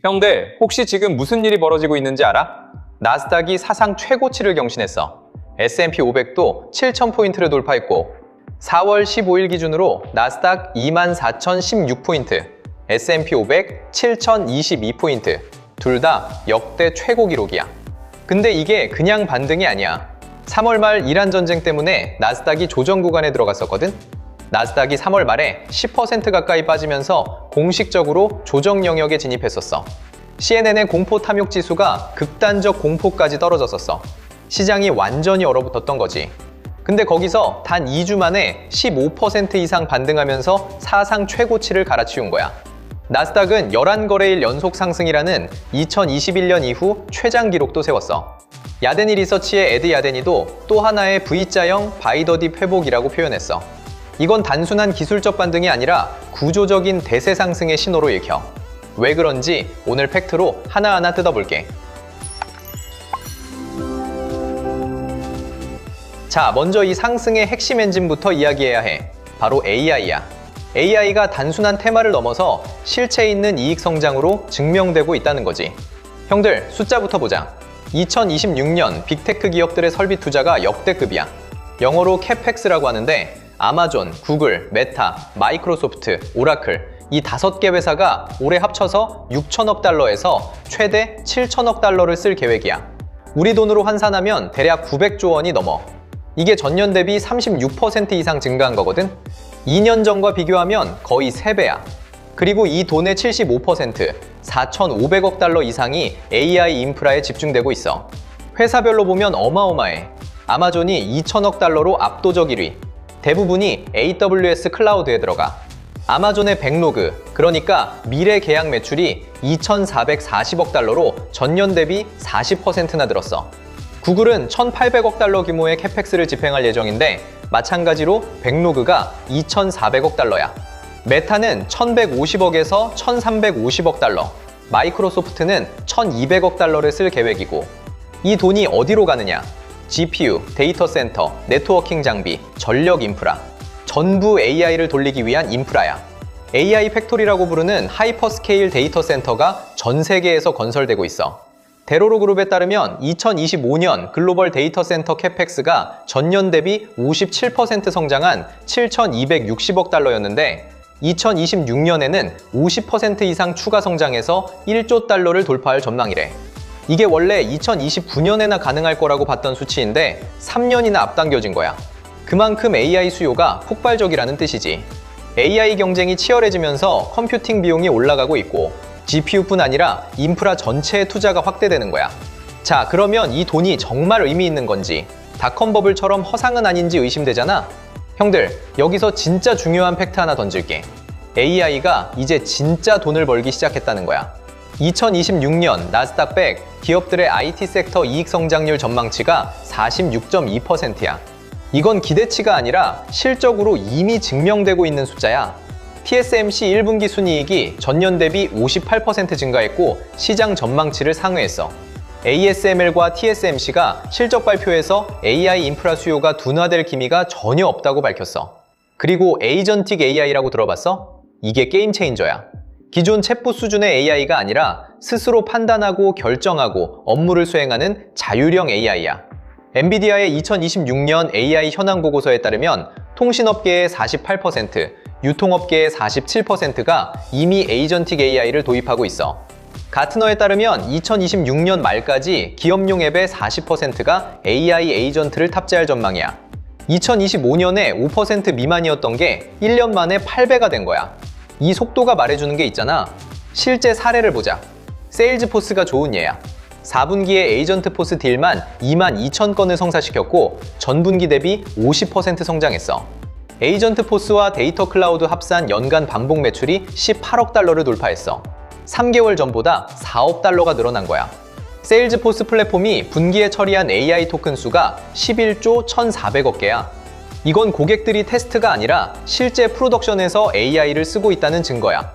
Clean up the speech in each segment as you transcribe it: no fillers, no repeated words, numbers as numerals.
형들, 혹시 지금 무슨 일이 벌어지고 있는지 알아? 나스닥이 사상 최고치를 경신했어. S&P 500도 7,000포인트를 돌파했고 4월 15일 기준으로 나스닥 24,016포인트, S&P 500 7,022포인트, 둘 다 역대 최고 기록이야. 근데 이게 그냥 반등이 아니야. 3월 말 이란 전쟁 때문에 나스닥이 조정 구간에 들어갔었거든? 나스닥이 3월 말에 10% 가까이 빠지면서 공식적으로 조정 영역에 진입했었어. CNN의 공포 탐욕 지수가 극단적 공포까지 떨어졌었어. 시장이 완전히 얼어붙었던 거지. 근데 거기서 단 2주 만에 15% 이상 반등하면서 사상 최고치를 갈아치운 거야. 나스닥은 11거래일 연속 상승이라는 2021년 이후 최장 기록도 세웠어. 야데니 리서치의 에드 야데니도 또 하나의 V자형 바이더딥 회복이라고 표현했어. 이건 단순한 기술적 반등이 아니라 구조적인 대세 상승의 신호로 읽혀. 왜 그런지 오늘 팩트로 하나하나 뜯어볼게. 자, 먼저 이 상승의 핵심 엔진부터 이야기해야 해. 바로 AI야. AI가 단순한 테마를 넘어서 실체 있는 이익 성장으로 증명되고 있다는 거지. 형들, 숫자부터 보자. 2026년 빅테크 기업들의 설비 투자가 역대급이야. 영어로 CapEx라고 하는데 아마존, 구글, 메타, 마이크로소프트, 오라클 이 5개 회사가 올해 합쳐서 6천억 달러에서 최대 7천억 달러를 쓸 계획이야. 우리 돈으로 환산하면 대략 900조 원이 넘어. 이게 전년 대비 36% 이상 증가한 거거든? 2년 전과 비교하면 거의 3배야. 그리고 이 돈의 75%, 4,500억 달러 이상이 AI 인프라에 집중되고 있어. 회사별로 보면 어마어마해. 아마존이 2천억 달러로 압도적 1위. 대부분이 AWS 클라우드에 들어가. 아마존의 백로그, 그러니까 미래 계약 매출이 2,440억 달러로 전년 대비 40%나 늘었어. 구글은 1,800억 달러 규모의 캐펙스를 집행할 예정인데 마찬가지로 백로그가 2,400억 달러야. 메타는 1,150억에서 1,350억 달러, 마이크로소프트는 1,200억 달러를 쓸 계획이고 이 돈이 어디로 가느냐? GPU, 데이터 센터, 네트워킹 장비, 전력 인프라 전부 AI를 돌리기 위한 인프라야. AI 팩토리라고 부르는 하이퍼스케일 데이터 센터가 전 세계에서 건설되고 있어. 데로로 그룹에 따르면 2025년 글로벌 데이터 센터 캐펙스가 전년 대비 57% 성장한 7,260억 달러였는데 2026년에는 50% 이상 추가 성장해서 1조 달러를 돌파할 전망이래. 이게 원래 2029년에나 가능할 거라고 봤던 수치인데 3년이나 앞당겨진 거야. 그만큼 AI 수요가 폭발적이라는 뜻이지. AI 경쟁이 치열해지면서 컴퓨팅 비용이 올라가고 있고 GPU뿐 아니라 인프라 전체에 투자가 확대되는 거야. 자, 그러면 이 돈이 정말 의미 있는 건지 닷컴 버블처럼 허상은 아닌지 의심되잖아? 형들, 여기서 진짜 중요한 팩트 하나 던질게. AI가 이제 진짜 돈을 벌기 시작했다는 거야. 2026년 나스닥 100 기업들의 IT 섹터 이익 성장률 전망치가 46.2%야. 이건 기대치가 아니라 실적으로 이미 증명되고 있는 숫자야. TSMC 1분기 순이익이 전년 대비 58% 증가했고 시장 전망치를 상회했어. ASML과 TSMC가 실적 발표에서 AI 인프라 수요가 둔화될 기미가 전혀 없다고 밝혔어. 그리고 에이전틱 AI라고 들어봤어? 이게 게임 체인저야. 기존 챗봇 수준의 AI가 아니라 스스로 판단하고 결정하고 업무를 수행하는 자율형 AI야. 엔비디아의 2026년 AI 현황 보고서에 따르면 통신업계의 48%, 유통업계의 47%가 이미 에이전틱 AI를 도입하고 있어. 가트너에 따르면 2026년 말까지 기업용 앱의 40%가 AI 에이전트를 탑재할 전망이야. 2025년에 5% 미만이었던 게 1년 만에 8배가 된 거야. 이 속도가 말해주는 게 있잖아. 실제 사례를 보자. 세일즈포스가 좋은 예야. 4분기에 에이전트 포스 딜만 22,000건을 성사시켰고 전분기 대비 50% 성장했어. 에이전트 포스와 데이터 클라우드 합산 연간 반복 매출이 18억 달러를 돌파했어. 3개월 전보다 4억 달러가 늘어난 거야. 세일즈포스 플랫폼이 분기에 처리한 AI 토큰 수가 11조 1,400억 개야. 이건 고객들이 테스트가 아니라 실제 프로덕션에서 AI를 쓰고 있다는 증거야.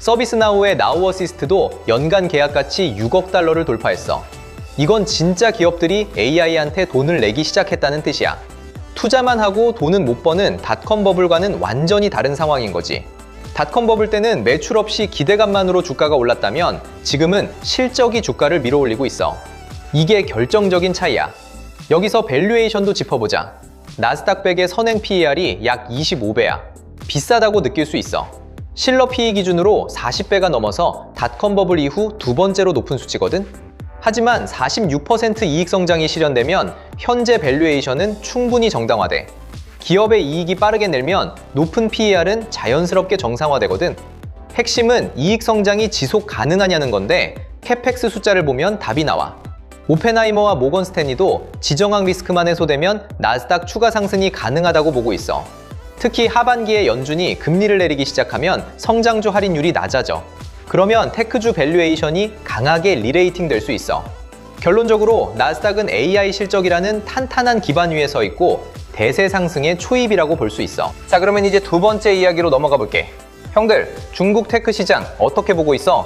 서비스나우의 나우 어시스트도 연간 계약가치 6억 달러를 돌파했어. 이건 진짜 기업들이 AI한테 돈을 내기 시작했다는 뜻이야. 투자만 하고 돈은 못 버는 닷컴 버블과는 완전히 다른 상황인 거지. 닷컴 버블 때는 매출 없이 기대감만으로 주가가 올랐다면 지금은 실적이 주가를 밀어올리고 있어. 이게 결정적인 차이야. 여기서 밸류에이션도 짚어보자. 나스닥 100의 선행 PER이 약 25배야. 비싸다고 느낄 수 있어. 실러 PE 기준으로 40배가 넘어서 닷컴 버블 이후 두 번째로 높은 수치거든? 하지만 46% 이익 성장이 실현되면 현재 밸류에이션은 충분히 정당화돼. 기업의 이익이 빠르게 늘면 높은 PER은 자연스럽게 정상화되거든. 핵심은 이익 성장이 지속 가능하냐는 건데 캐펙스 숫자를 보면 답이 나와. 오펜하이머와 모건 스탠리도 지정학 리스크만 해소되면 나스닥 추가 상승이 가능하다고 보고 있어. 특히 하반기에 연준이 금리를 내리기 시작하면 성장주 할인율이 낮아져. 그러면 테크주 밸류에이션이 강하게 리레이팅 될 수 있어. 결론적으로 나스닥은 AI 실적이라는 탄탄한 기반 위에 서 있고 대세 상승의 초입이라고 볼 수 있어. 자, 그러면 이제 두 번째 이야기로 넘어가 볼게. 형들, 중국 테크 시장 어떻게 보고 있어?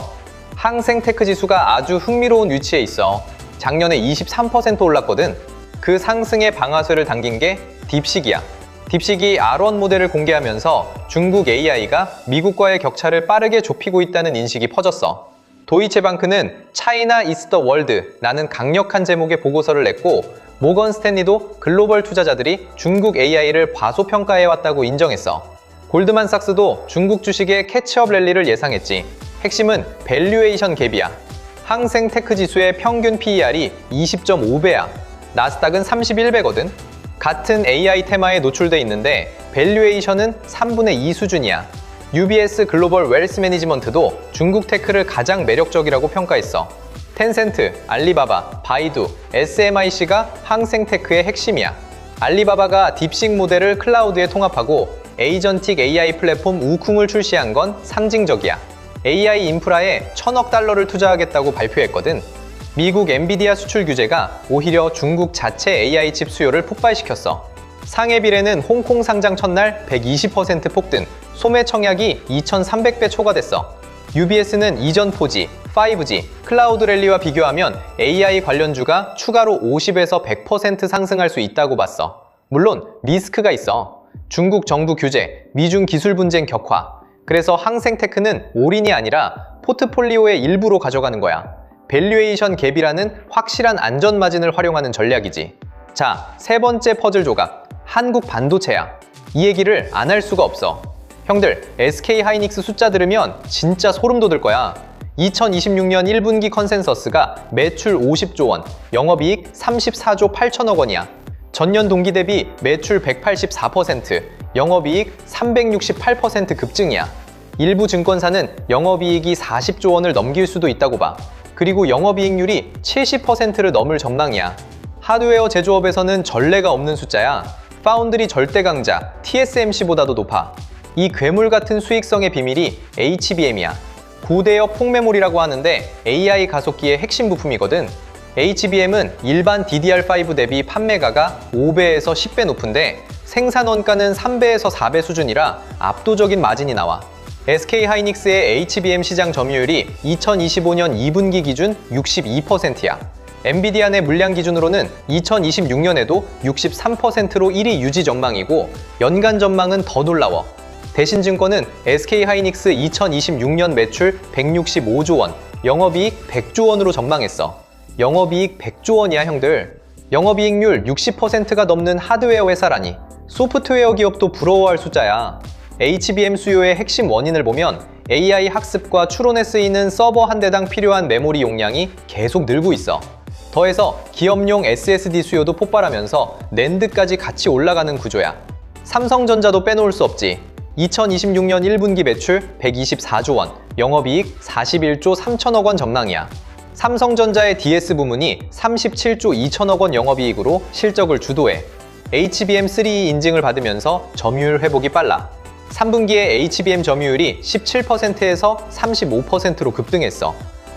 항생 테크 지수가 아주 흥미로운 위치에 있어. 작년에 23% 올랐거든. 그 상승의 방아쇠를 당긴 게 딥시기야. 딥시기 R1 모델을 공개하면서 중국 AI가 미국과의 격차를 빠르게 좁히고 있다는 인식이 퍼졌어. 도이체방크는 차이나 이스 더 월드라는 강력한 제목의 보고서를 냈고 모건 스탠리도 글로벌 투자자들이 중국 AI를 과소평가해왔다고 인정했어. 골드만삭스도 중국 주식의 캐치업 랠리를 예상했지. 핵심은 밸류에이션 갭이야. 항생 테크 지수의 평균 PER이 20.5배야. 나스닥은 31배거든. 같은 AI 테마에 노출돼 있는데 밸류에이션은 3분의 2 수준이야. UBS 글로벌 웰스 매니지먼트도 중국 테크를 가장 매력적이라고 평가했어. 텐센트, 알리바바, 바이두, SMIC가 항생 테크의 핵심이야. 알리바바가 딥식 모델을 클라우드에 통합하고 에이전틱 AI 플랫폼 우쿵을 출시한 건 상징적이야. AI 인프라에 1,000억 달러를 투자하겠다고 발표했거든. 미국 엔비디아 수출 규제가 오히려 중국 자체 AI 칩 수요를 폭발시켰어. 상해빌에는 홍콩 상장 첫날 120% 폭등, 소매 청약이 2,300배 초과됐어. UBS는 이전 4G, 5G, 클라우드 랠리와 비교하면 AI 관련주가 추가로 50에서 100% 상승할 수 있다고 봤어. 물론 리스크가 있어. 중국 정부 규제, 미중 기술 분쟁 격화. 그래서 항생 테크는 올인이 아니라 포트폴리오의 일부로 가져가는 거야. 밸류에이션 갭이라는 확실한 안전 마진을 활용하는 전략이지. 자, 세 번째 퍼즐 조각. 한국 반도체야. 이 얘기를 안 할 수가 없어. 형들, SK 하이닉스 숫자 들으면 진짜 소름 돋을 거야. 2026년 1분기 컨센서스가 매출 50조 원, 영업이익 34조 8천억 원이야. 전년 동기 대비 매출 184%, 영업이익 368% 급증이야. 일부 증권사는 영업이익이 40조 원을 넘길 수도 있다고 봐. 그리고 영업이익률이 70%를 넘을 전망이야. 하드웨어 제조업에서는 전례가 없는 숫자야. 파운드리 절대 강자 TSMC보다도 높아. 이 괴물 같은 수익성의 비밀이 HBM이야. 고대역 폭메모리라고 하는데 AI 가속기의 핵심 부품이거든. HBM은 일반 DDR5 대비 판매가가 5배에서 10배 높은데 생산 원가는 3배에서 4배 수준이라 압도적인 마진이 나와. SK 하이닉스의 HBM 시장 점유율이 2025년 2분기 기준 62%야. 엔비디아 내 물량 기준으로는 2026년에도 63%로 1위 유지 전망이고 연간 전망은 더 놀라워. 대신증권은 SK 하이닉스 2026년 매출 165조 원, 영업이익 100조 원으로 전망했어. 영업이익 100조 원이야, 형들. 영업이익률 60%가 넘는 하드웨어 회사라니. 소프트웨어 기업도 부러워할 숫자야. HBM 수요의 핵심 원인을 보면 AI 학습과 추론에 쓰이는 서버 한 대당 필요한 메모리 용량이 계속 늘고 있어. 더해서 기업용 SSD 수요도 폭발하면서 낸드까지 같이 올라가는 구조야. 삼성전자도 빼놓을 수 없지. 2026년 1분기 매출 124조 원, 영업이익 41조 3천억 원 전망이야. 삼성전자의 DS 부문이 37조 2천억 원 영업이익으로 실적을 주도해. HBM3 인증을 받으면서 점유율 회복이 빨라. 3분기에 HBM 점유율이 17%에서 35%로 급등했어.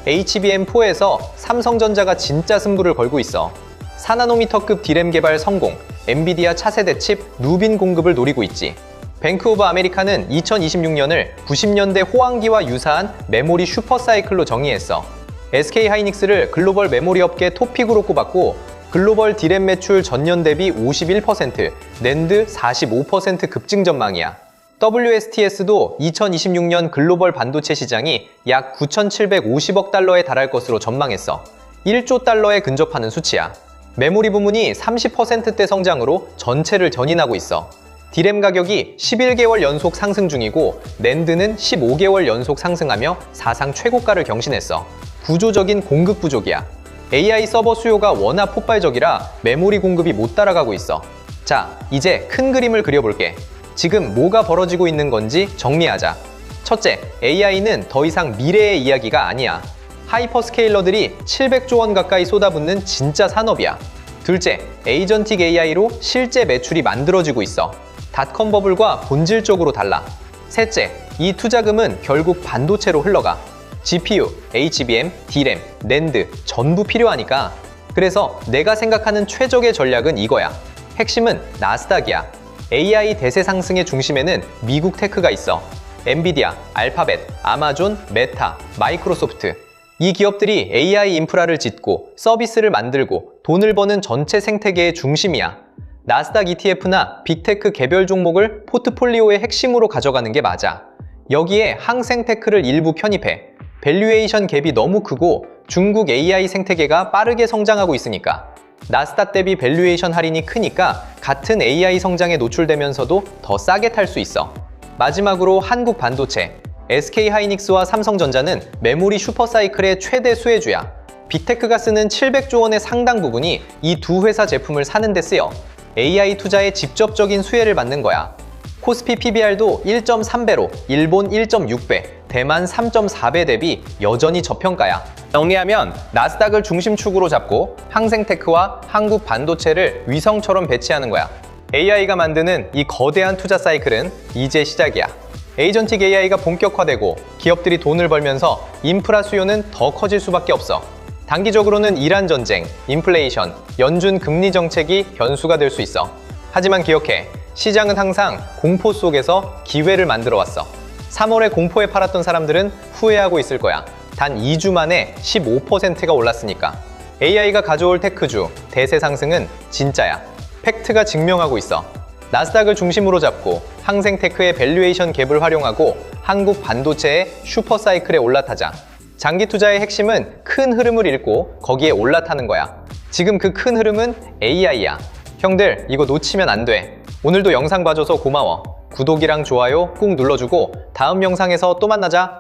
HBM4에서 삼성전자가 진짜 승부를 걸고 있어. 4나노미터급 D램 개발 성공, 엔비디아 차세대 칩 루빈 공급을 노리고 있지. 뱅크 오브 아메리카는 2026년을 90년대 호황기와 유사한 메모리 슈퍼사이클로 정의했어. SK 하이닉스를 글로벌 메모리 업계 톱픽으로 꼽았고 글로벌 D램 매출 전년 대비 51%, 낸드 45% 급증 전망이야. WSTS도 2026년 글로벌 반도체 시장이 약 9,750억 달러에 달할 것으로 전망했어. 1조 달러에 근접하는 수치야. 메모리 부문이 30%대 성장으로 전체를 견인하고 있어. 디램 가격이 11개월 연속 상승 중이고 낸드는 15개월 연속 상승하며 사상 최고가를 경신했어. 구조적인 공급 부족이야. AI 서버 수요가 워낙 폭발적이라 메모리 공급이 못 따라가고 있어. 자, 이제 큰 그림을 그려볼게. 지금 뭐가 벌어지고 있는 건지 정리하자. 첫째, AI는 더 이상 미래의 이야기가 아니야. 하이퍼스케일러들이 700조 원 가까이 쏟아붓는 진짜 산업이야. 둘째, 에이전틱 AI로 실제 매출이 만들어지고 있어. 닷컴 버블과 본질적으로 달라. 셋째, 이 투자금은 결국 반도체로 흘러가. GPU, HBM, DRAM, 낸드 전부 필요하니까. 그래서 내가 생각하는 최적의 전략은 이거야. 핵심은 나스닥이야. AI 대세 상승의 중심에는 미국 테크가 있어. 엔비디아, 알파벳, 아마존, 메타, 마이크로소프트. 이 기업들이 AI 인프라를 짓고 서비스를 만들고 돈을 버는 전체 생태계의 중심이야. 나스닥 ETF나 빅테크 개별 종목을 포트폴리오의 핵심으로 가져가는 게 맞아. 여기에 항생테크를 일부 편입해. 밸류에이션 갭이 너무 크고 중국 AI 생태계가 빠르게 성장하고 있으니까. 나스닥 대비 밸류에이션 할인이 크니까 같은 AI 성장에 노출되면서도 더 싸게 탈 수 있어. 마지막으로 한국 반도체. SK하이닉스와 삼성전자는 메모리 슈퍼사이클의 최대 수혜주야. 빅테크가 쓰는 700조 원의 상당 부분이 이 두 회사 제품을 사는 데 쓰여. AI 투자에 직접적인 수혜를 받는 거야. 코스피 PBR도 1.3배로 일본 1.6배, 대만 3.4배 대비 여전히 저평가야. 정리하면 나스닥을 중심축으로 잡고 항생테크와 한국 반도체를 위성처럼 배치하는 거야. AI가 만드는 이 거대한 투자 사이클은 이제 시작이야. 에이전틱 AI가 본격화되고 기업들이 돈을 벌면서 인프라 수요는 더 커질 수밖에 없어. 단기적으로는 이란 전쟁, 인플레이션, 연준 금리 정책이 변수가 될 수 있어. 하지만 기억해, 시장은 항상 공포 속에서 기회를 만들어 왔어. 3월에 공포에 팔았던 사람들은 후회하고 있을 거야. 단 2주 만에 15%가 올랐으니까. AI가 가져올 테크주, 대세 상승은 진짜야. 팩트가 증명하고 있어. 나스닥을 중심으로 잡고 항생테크의 밸류에이션 갭을 활용하고 한국 반도체의 슈퍼사이클에 올라타자. 장기 투자의 핵심은 큰 흐름을 읽고 거기에 올라타는 거야. 지금 그 큰 흐름은 AI야. 형들, 이거 놓치면 안 돼. 오늘도 영상 봐줘서 고마워. 구독이랑 좋아요 꾹 눌러주고 다음 영상에서 또 만나자.